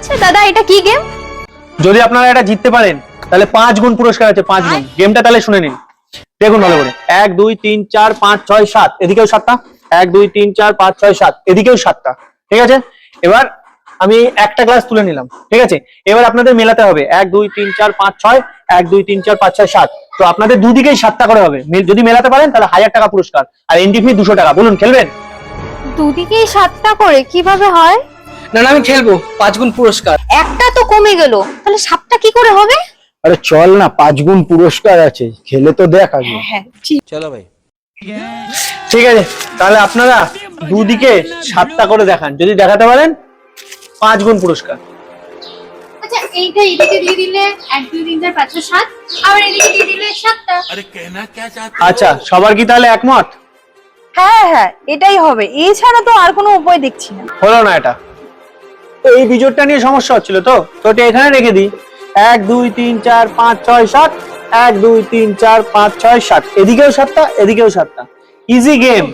আচ্ছা দাদা, এটা কি গেম? যদি আপনারা এটা জিততে পারেন তাহলে 5 গুণ পুরস্কার আছে, 5 গুণ। গেমটা তাহলে শুনে নিন, দেখুন ভালো করে। 1 2 3 4 5 6 7, এদিকেও 7টা। 1 2 3 4 5 6 7, এদিকেও 7টা। ঠিক আছে, এবার আমি একটা গ্লাস তুলে নিলাম। ঠিক আছে, এবার আপনাদের মেলাতে হবে 1 2 3 4 5 6, 1 2 3 4 5 6 7। তো আপনাদের দুদিকেই 7টা করে হবে। যদি মেলাতে পারেন তাহলে 1000 টাকা পুরস্কার, আর এন্ট্রি ফি 200 টাকা। বলুন, খেলবেন? দুদিকেই 7টা করে কিভাবে হয়? না না, আমি খেলবো। 5 গুণ পুরস্কার। একটা তো কমে গেল, তাহলে 7টা কি করে হবে? আরে চল না, 5 গুণ পুরস্কার আছে, খেলে তো দেখ আগে। হ্যাঁ ঠিক। চলো ভাই। ঠিক আছে, তাহলে আপনারা দুদিকে 7টা করে দেখান। যদি দেখাতে পারেন 5 গুণ পুরস্কার। আচ্ছা, এইটা এদিকে দিয়ে দিলে 1 2 3 4 5 6 7, আবার এদিকে দিয়ে দিলে 7টা। আচ্ছা, সবার কি তাহলে একমত? হ্যাঁ হ্যাঁ, এটাই হবে, এছাড়া তো আর কোনো উপায় দেখছি না। হলো না এটা? এই বিজোড়টা নিয়ে সমস্যা হচ্ছিল, তো এটা এখানে রেখে দিই। 1 2 3 4 5 6 7, 1 2 3 4 5 6 7, এদিকেও 7টা, এদিকেও 7টা। Easy game.